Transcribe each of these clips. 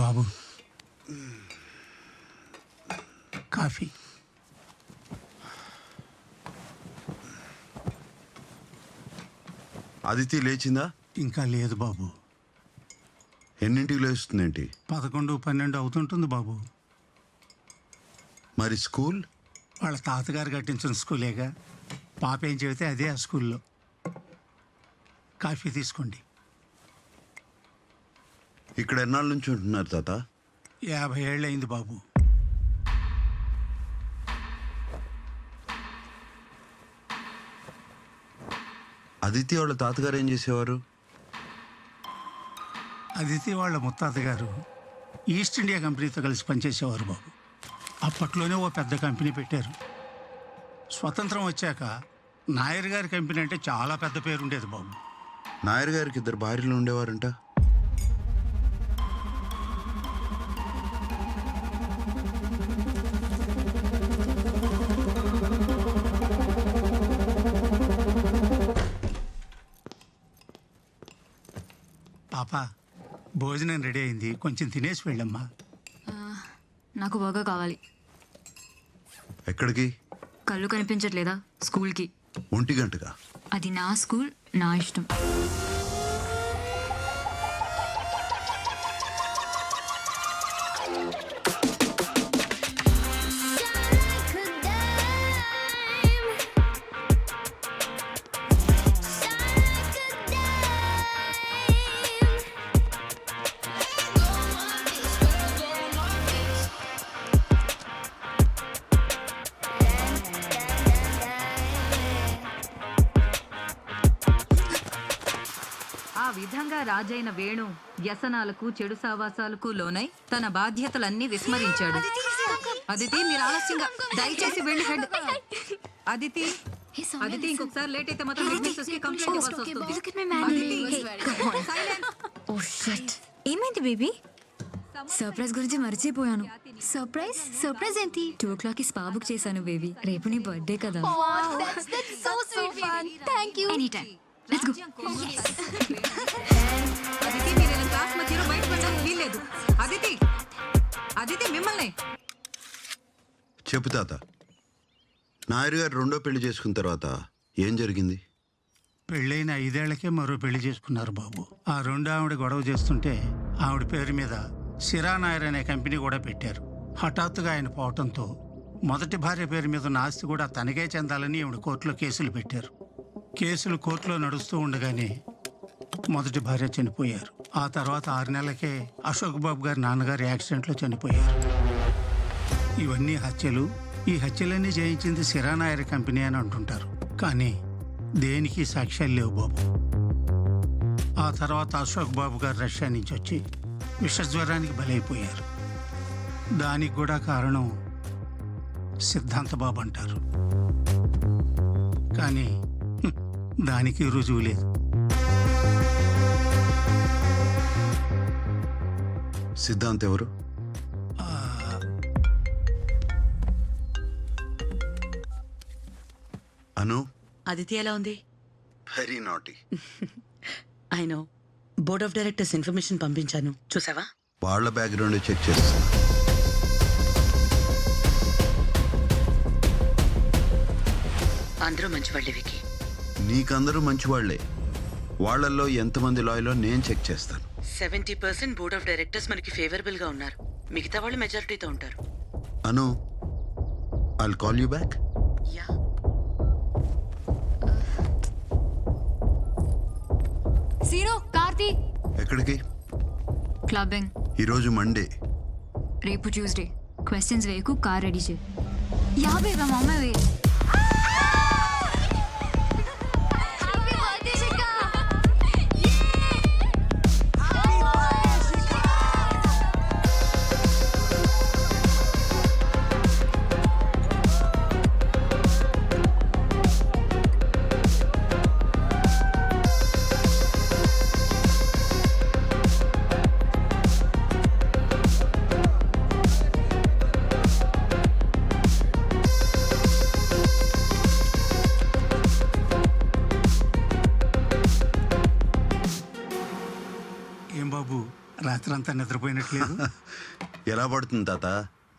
బాబు coffee. Aditi లేచిందా? ఇంకా లేదు బాబు. ఎన్నింటికి లేస్తుందేంటి? 11, 12 అవుతుంటుంది బాబు. మరి స్కూల్? వాళ్ళ తాతగారు కట్టించిన స్కూలేగా. పాప ఏం చెబితే అదే ఆ స్కూల్లో. కాఫీ తీసుకోండి. ఇక్కడ ఎన్నాళ్ళ నుంచి ఉంటున్నారు తాత? 50 ఏళ్ళు అయింది బాబు. అదితి వాళ్ళ తాతగారు ఏం చేసేవారు? అదితి వాళ్ళ ముత్తాత గారు ఈస్ట్ ఇండియా కంపెనీతో కలిసి పనిచేసేవారు బాబు. అప్పట్లోనే ఓ పెద్ద కంపెనీ పెట్టారు. స్వతంత్రం వచ్చాక నాయర్ గారి కంపెనీ అంటే చాలా పెద్ద పేరు ఉండేది బాబు. నాయర్ గారికి 2 భార్యలు ఉండేవారంట. పాప భోజనం రెడీ అయింది, కొంచెం తినేసి వెళ్ళమ్మా. నాకు బాగా కావాలి. ఎక్కడికి? కళ్ళు కనిపించట్లేదా? స్కూల్కి. 1 గంటగా? అది నా స్కూల్, నా ఇష్టం. ఆ విధంగా రాజైన వేణు వ్యసనాలకు, చెడు సావాసాలకు లోనై తన బాధ్యతలన్నీ విస్మరించాడు. అదితి, మీరు ఆలస్యంగా దయచేసి వెళ్ళి హెడ్. అదితి, అదితి ఇంకొకసారి లేట్ అయితే మాత్రం హెడ్ మిస్ట్రెస్ కి కంప్లైంట్ ఇవ్వాల్సి వస్తుంది. Oh shit. ఏమైంది బేబీ? సర్ప్రైజ్ గురించి మర్చిపోయాను. సర్ప్రైజ్? సర్ప్రైజ్ ఏంటి? 2 o'clock స్పా బుక్ చేశాను బేబీ. రేపు నీ బర్త్డే కదా. Thank you. Any time. Let's go. Aditi, మీరు ఇలా క్లాస్ మధ్యలో బయట పెట్టడానికి వీల్లేదు. అదితి, అదితి మిమ్మల్ని. చెప్పు తాత. నాయర్ గారు 2వ పెళ్లి చేసుకున్న తర్వాత ఏం జరిగింది? పెళ్ళైన 5 ఏళ్లకే మరో పెళ్లి చేసుకున్నారు బాబు. ఆ 2 ఆవిడ గొడవ చేస్తుంటే ఆవిడ పేరు మీద సిరా నాయర్ అనే కంపెనీ కూడా పెట్టారు. హఠాత్తుగా ఆయన పోవటంతో మొదటి భార్య పేరు మీద ఉన్న ఆస్తి కూడా తనకే చెందాలని ఆవిడ కోర్టులో కేసులు పెట్టారు. కేసులు కోర్టులో నడుస్తూ ఉండగానే మొదటి భార్య చనిపోయారు. ఆ తర్వాత 6 నెలలకే అశోక్ బాబు గారి నాన్నగారు యాక్సిడెంట్లో చనిపోయారు. ఇవన్నీ హత్యలు. ఈ హత్యలన్నీ చేయించింది సిరా నాయర్ కంపెనీ అని అంటుంటారు, కానీ దేనికి సాక్ష్యాలు లేవు బాబు. ఆ తర్వాత అశోక్ బాబు గారు రష్యా నుంచి వచ్చి విషజ్వరానికి బలైపోయారు. దానికి కూడా కారణం సిద్ధాంత బాబు అంటారు, కానీ దానికి రుజువు లేదు. సిద్ధాంత్ ఎవరు? అను. అదితి ఎలా ఉంది? Very naughty. I know. Board of directors information పంపించాను, చూసావా? వాళ్ళ బ్యాక్గ్రౌండ్ చెక్ చేస్తా. అందరూ మంచి వాళ్ళే వికి. నీకందరూ మంచివాళ్లే. వాళ్ళల్లో ఎంతమంది లాయలో నేను చెక్ చేస్తాను. 70% బోర్డ్ ఆఫ్ డైరెక్టర్స్ మనకి ఫేవరబుల్ గా ఉన్నారు. మిగతా వాళ్ళు మెజారిటీతో ఉంటారు. Anu, I'll call you back. Yeah. Seenu, Karthi. ఎక్కడికి? క్లబ్బింగ్. ఈరోజు మండే. రేపు ట్యూస్డే. క్వశ్చన్స్ వేయకు, కార్ రెడీ చేయి. యా బేబా, మమ్మ వే. రాత్రంతా నిద్రపోయినట్లేదు. ఎలా పడుతుంది తాత?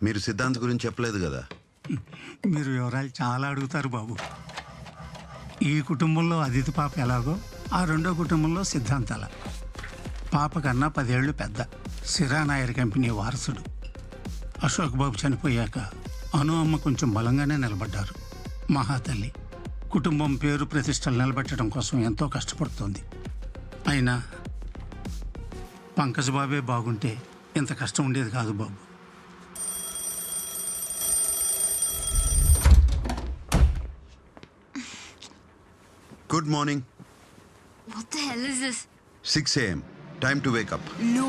మీరు సిద్ధాంత్ గురించి చెప్పలేదు కదా. మీరు వివరాలు చాలా అడుగుతారు బాబు. ఈ కుటుంబంలో అదితి పాప ఎలాగో ఆ రెండో కుటుంబంలో సిద్ధాంతాల. పాప కన్నా 10 ఏళ్ళు పెద్ద. సిరా నాయర్ కంపెనీ వారసుడు. అశోక్ బాబు చనిపోయాక అను అమ్మ కొంచెం బలంగానే నిలబడ్డారు. మహాతల్లి కుటుంబం పేరు ప్రతిష్టలు నిలబెట్టడం కోసం ఎంతో కష్టపడుతోంది. అయినా పంకజ్ బాబే బాగుంటే ఇంత కష్టం ఉండేది కాదు బాబు. Good morning. What the hell is this? 6 a.m. Time to wake up. No.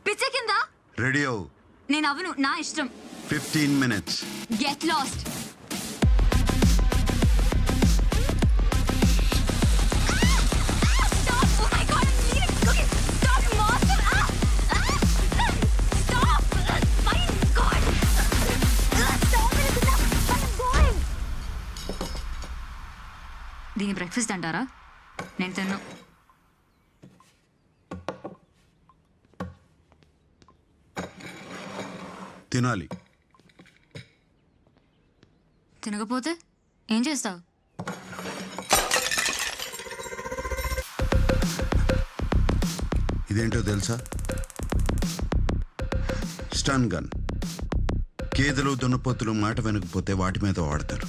పిచ్చ కింద రెడీ అవ్వు. నేను అవను, నా ఇష్టం. 15 minutes. Get lost. Stop! Oh my God, I'm bleeding. Okay, stop, monster! Stop! My God! Stop it! It's enough. I'm going. దీని breakfast అంటారా? నేను తిన్ను. తినాలి. తినకపోతే ఏం చేస్తావు? ఇదేంటో తెలుసా? Stun gun. గేదెలు దున్నపోతులు మాట వెనకపోతే వాటి మీద వాడతారు.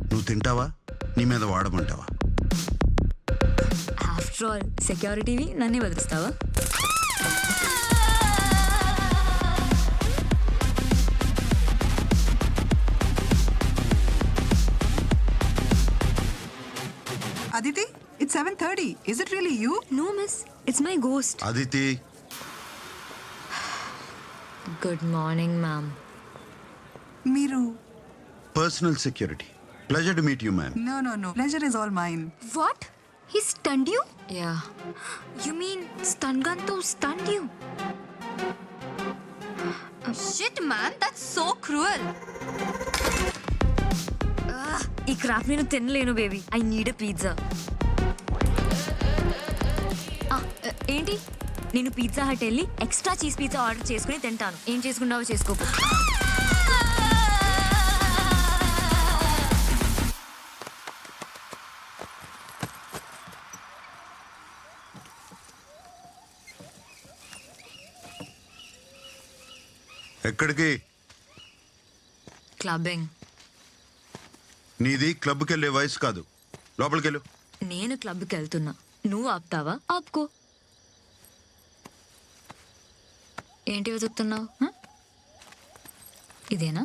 నువ్వు తింటావా? నీ మీద వాడమంటావా? ఆఫ్టర్ ఆల్ సెక్యూరిటీవి నన్నే వదిలిస్తావా? Aditi, it's 7:30. Is it really you? No, miss. It's my ghost. Aditi, Good morning, ma'am. Miru. Personal security. Pleasure to meet you ma'am. No. Pleasure is all mine. What? He stunned you? Yeah. You mean stun gun to stunned you? Shit, man. That's so cruel. ఈ crap నేను తినలేను baby. I need a pizza. ఏంటి? నేను pizza hut వెళ్ళి extra cheese pizza order చేసుకుని తింటాను. ఏం చేసుకుంటావో చేసుకోకు. ఎక్కడికి? క్లబ్బింగ్. నీది క్లబ్కి వెళ్ళే వయసు కాదు. లోపలికి వెళ్ళు. నేను క్లబ్కి వెళ్తున్నా. నువ్వు ఆపుతావా? ఆపుకో. ఏంటి వెతుకుతున్నావు? ఇదేనా?